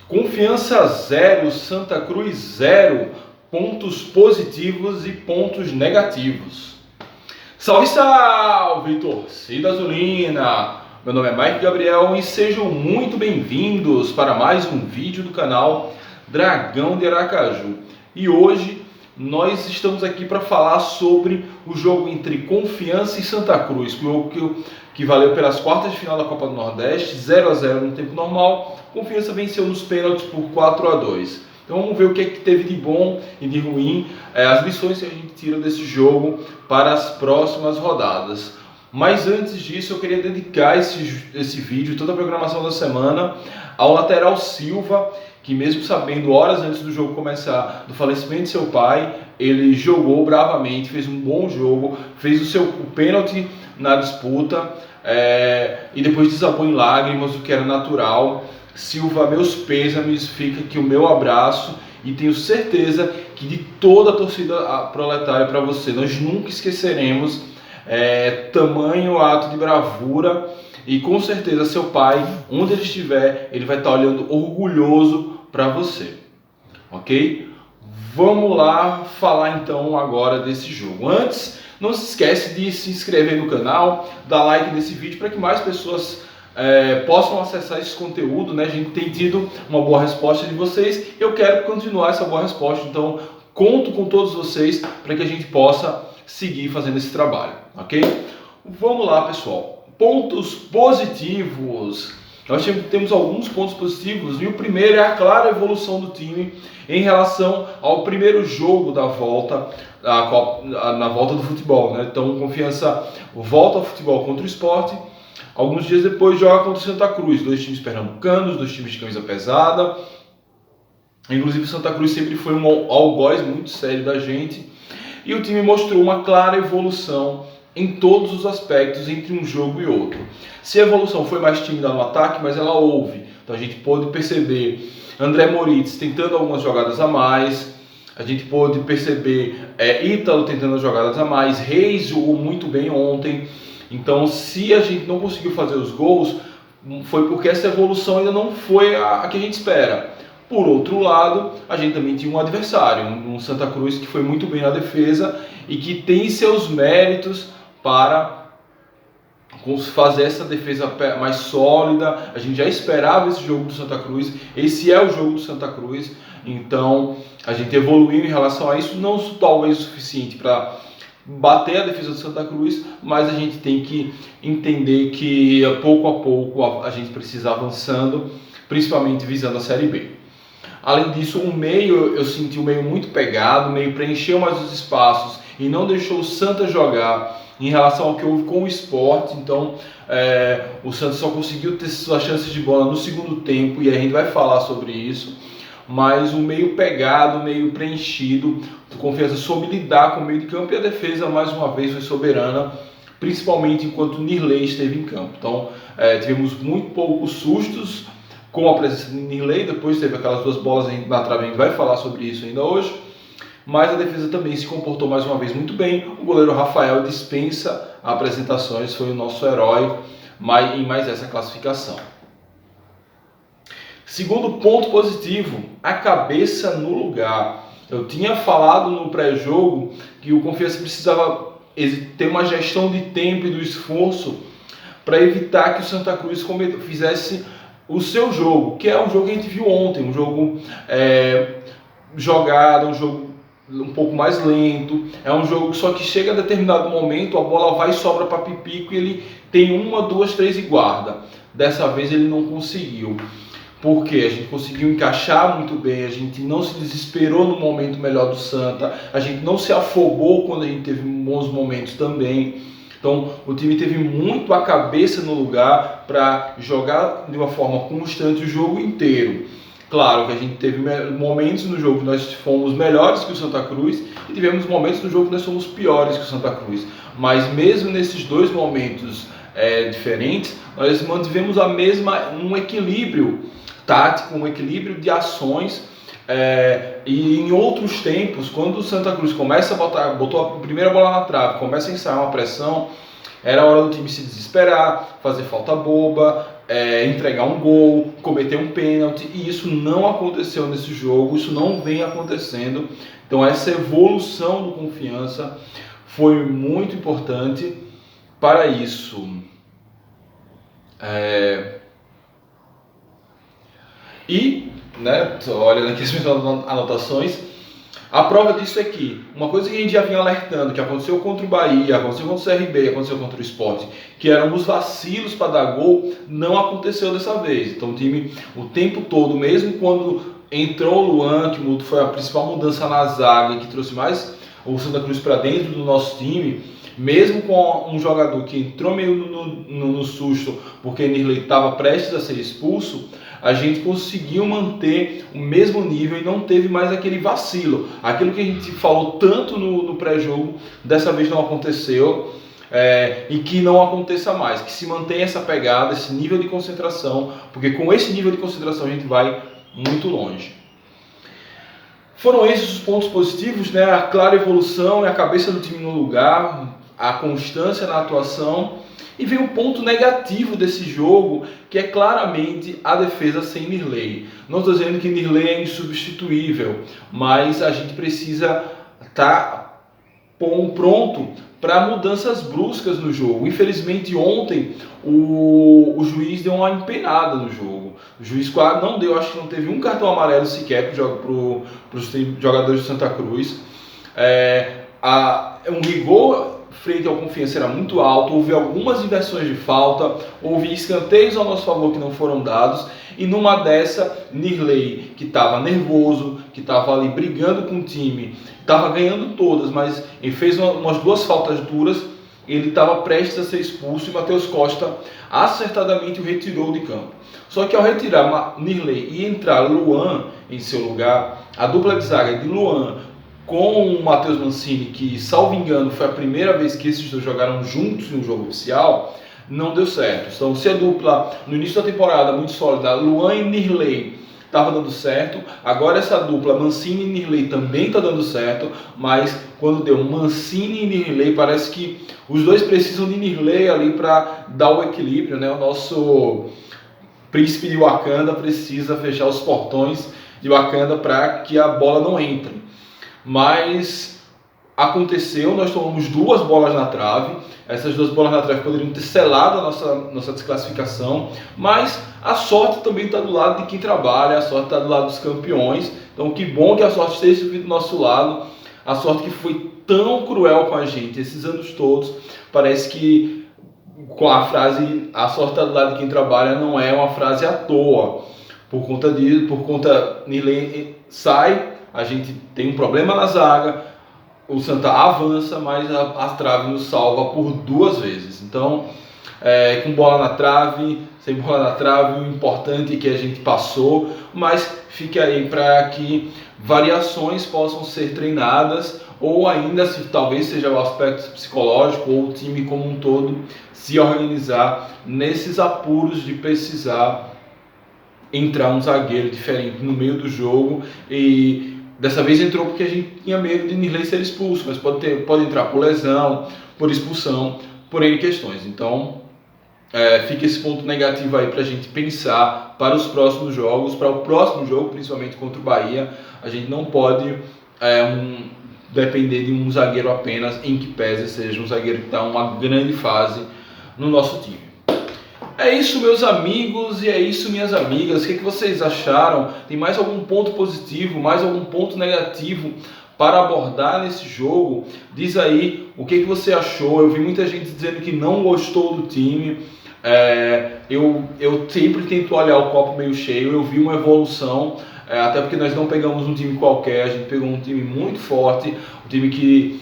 Confiança 0, Santa Cruz 0, pontos positivos e pontos negativos. Salve, salve, torcida azulina! Meu nome é Mike Gabriel e sejam muito bem-vindos para mais um vídeo do canal Dragão de Aracaju. E hoje nós estamos aqui para falar sobre o jogo entre Confiança e Santa Cruz, que valeu pelas quartas de final da Copa do Nordeste, 0-0 no tempo normal. Confiança venceu nos pênaltis por 4-2. Então vamos ver o que teve de bom e de ruim, as lições que a gente tira desse jogo para as próximas rodadas. Mas antes disso, eu queria dedicar esse vídeo, toda a programação da semana, ao lateral Silva, que mesmo sabendo horas antes do jogo começar do falecimento de seu pai, ele jogou bravamente, fez um bom jogo, fez o pênalti na disputa e depois desabou em lágrimas, o que era natural. Silva, meus pêsames, fica aqui o meu abraço e tenho certeza que de toda a torcida proletária para você, nós nunca esqueceremos tamanho ato de bravura e com certeza seu pai, onde ele estiver, ele vai estar olhando orgulhoso para você, ok? Vamos lá falar então agora desse jogo. Antes, não se esquece de se inscrever no canal, dar like nesse vídeo para que mais pessoas possam acessar esse conteúdo, né? A gente tem tido uma boa resposta de vocês, eu quero continuar essa boa resposta, então conto com todos vocês para que a gente possa seguir fazendo esse trabalho, ok? Vamos lá, pessoal. Pontos positivos. Nós temos alguns pontos positivos e o primeiro é a clara evolução do time em relação ao primeiro jogo da volta, na volta do futebol, né? Então, Confiança volta ao futebol contra o Sport. Alguns dias depois joga contra o Santa Cruz, dois times pernambucanos, dois times de camisa pesada. Inclusive o Santa Cruz sempre foi um algoz muito sério da gente. E o time mostrou uma clara evolução em todos os aspectos entre um jogo e outro. Se a evolução foi mais tímida no ataque, mas ela houve. Então a gente pôde perceber André Moritz tentando algumas jogadas a mais. A gente pôde perceber Ítalo tentando as jogadas a mais. Reis jogou muito bem ontem. Então, se a gente não conseguiu fazer os gols, foi porque essa evolução ainda não foi a que a gente espera. Por outro lado, a gente também tinha um adversário, um Santa Cruz que foi muito bem na defesa e que tem seus méritos para fazer essa defesa mais sólida. A gente já esperava esse jogo do Santa Cruz, esse é o jogo do Santa Cruz, então a gente evoluiu em relação a isso, não talvez o suficiente para bater a defesa do Santa Cruz, mas a gente tem que entender que pouco a pouco a gente precisa avançando, principalmente visando a Série B. Além disso, o meio, eu senti o meio muito pegado, o meio preencheu mais os espaços e não deixou o Santa jogar em relação ao que houve com o Sport. Então o Santa só conseguiu ter suas chances de bola no segundo tempo e a gente vai falar sobre isso. Mas o meio pegado, o meio preenchido, Confiança soube lidar com o meio de campo e a defesa mais uma vez foi soberana, principalmente enquanto o Nirley esteve em campo. Então tivemos muito poucos sustos com a presença do Nirley, depois teve aquelas duas bolas na trave, a gente vai falar sobre isso ainda hoje, mas a defesa também se comportou mais uma vez muito bem. O goleiro Rafael dispensa apresentações, foi o nosso herói em mais essa classificação. Segundo ponto positivo, a cabeça no lugar. Eu tinha falado no pré-jogo que o Confiança precisava ter uma gestão de tempo e do esforço para evitar que o Santa Cruz fizesse o seu jogo, que é o jogo que a gente viu ontem, um jogo jogado, um jogo um pouco mais lento, é um jogo só que chega a determinado momento, a bola vai e sobra para Pipico e ele tem uma, duas, três e guarda. Dessa vez ele não conseguiu. Porque a gente conseguiu encaixar muito bem, a gente não se desesperou no momento melhor do Santa, a gente não se afobou quando a gente teve bons momentos também. Então o time teve muito a cabeça no lugar para jogar de uma forma constante o jogo inteiro. Claro que a gente teve momentos no jogo que nós fomos melhores que o Santa Cruz e tivemos momentos no jogo que nós fomos piores que o Santa Cruz. Mas mesmo nesses dois momentos diferentes, nós mantivemos um equilíbrio tático, um equilíbrio de ações e em outros tempos, quando o Santa Cruz botou a primeira bola na trave, começa a ensaiar uma pressão, era hora do time se desesperar, fazer falta boba, entregar um gol, cometer um pênalti, e isso não aconteceu nesse jogo, isso não vem acontecendo. Então essa evolução do Confiança foi muito importante para isso. E, né, olhando aqui as minhas anotações, a prova disso é que uma coisa que a gente já vinha alertando, que aconteceu contra o Bahia, aconteceu contra o CRB, aconteceu contra o Sport, que eram os vacilos para dar gol, não aconteceu dessa vez. Então o time, o tempo todo, mesmo quando entrou o Luan, que foi a principal mudança na zaga, que trouxe mais o Santa Cruz para dentro do nosso time, mesmo com um jogador que entrou meio no susto, porque Nirley estava prestes a ser expulso, a gente conseguiu manter o mesmo nível e não teve mais aquele vacilo. Aquilo que a gente falou tanto no pré-jogo, dessa vez não aconteceu, e que não aconteça mais, que se mantenha essa pegada, esse nível de concentração, porque com esse nível de concentração a gente vai muito longe. Foram esses os pontos positivos, né? A clara evolução e a cabeça do time no lugar, a constância na atuação. E vem um ponto negativo desse jogo, que é claramente a defesa sem Nirley. Não estou dizendo que Nirley é insubstituível, mas a gente precisa estar pronto para mudanças bruscas no jogo. Infelizmente ontem o juiz deu uma empenada no jogo. O juiz quase não deu, acho que não teve um cartão amarelo sequer para os jogadores de Santa Cruz. Um rigor frente ao Confiança era muito alto, houve algumas inversões de falta, houve escanteios ao nosso favor que não foram dados, e numa dessa, Nirley, que estava nervoso, que estava ali brigando com o time, estava ganhando todas, mas ele fez umas duas faltas duras, ele estava prestes a ser expulso e Matheus Costa acertadamente o retirou de campo. Só que ao retirar Nirley e entrar Luan em seu lugar, a dupla de zaga de Luan com o Matheus Mancini, que, salvo engano, foi a primeira vez que esses dois jogaram juntos em um jogo oficial, não deu certo. Então, se a dupla, no início da temporada, muito sólida, Luan e Nirley, estava dando certo, agora essa dupla, Mancini e Nirley, também está dando certo, mas quando deu Mancini e Nirley, parece que os dois precisam de Nirley ali para dar o equilíbrio, né? O nosso príncipe de Wakanda precisa fechar os portões de Wakanda para que a bola não entre. Mas aconteceu, nós tomamos duas bolas na trave, essas duas bolas na trave poderiam ter selado a nossa desclassificação, mas a sorte também está do lado de quem trabalha, a sorte está do lado dos campeões, então que bom que a sorte esteja do nosso lado, a sorte que foi tão cruel com a gente esses anos todos, parece que com a frase a sorte está do lado de quem trabalha não é uma frase à toa, por conta Nirley sai, a gente tem um problema na zaga, o Santa avança, mas a trave nos salva por duas vezes. Então, com bola na trave, sem bola na trave, o importante é que a gente passou, mas fique aí para que variações possam ser treinadas, ou ainda, se talvez seja o aspecto psicológico, ou o time como um todo se organizar nesses apuros de precisar entrar um zagueiro diferente no meio do jogo. E dessa vez entrou porque a gente tinha medo de Nirley ser expulso, mas pode entrar por lesão, por expulsão, por N questões. Então, fica esse ponto negativo aí para a gente pensar para os próximos jogos, para o próximo jogo, principalmente contra o Bahia. A gente não pode depender de um zagueiro apenas, em que pese seja um zagueiro que está em uma grande fase no nosso time. É isso, meus amigos, e é isso, minhas amigas. O que vocês acharam? Tem mais algum ponto positivo, mais algum ponto negativo para abordar nesse jogo? Diz aí o que você achou. Eu vi muita gente dizendo que não gostou do time. Eu sempre tento olhar o copo meio cheio. Eu vi uma evolução, até porque nós não pegamos um time qualquer, a gente pegou um time muito forte, um time que,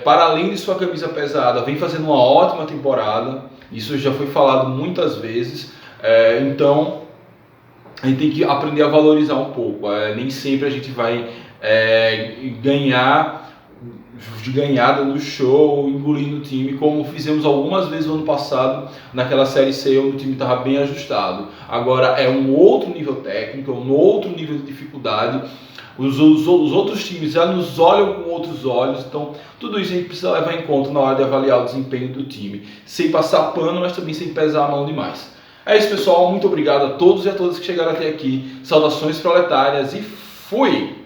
para além de sua camisa pesada, vem fazendo uma ótima temporada. Isso já foi falado muitas vezes, então a gente tem que aprender a valorizar um pouco. Nem sempre a gente vai ganhar de ganhada no show, engolindo o time, como fizemos algumas vezes no ano passado, naquela Série C, onde o time estava bem ajustado. Agora é um outro nível técnico, é um outro nível de dificuldade. Os outros times já nos olham com outros olhos, então tudo isso a gente precisa levar em conta na hora de avaliar o desempenho do time, sem passar pano, mas também sem pesar a mão demais. É isso, pessoal. Muito obrigado a todos e a todas que chegaram até aqui. Saudações proletárias e fui!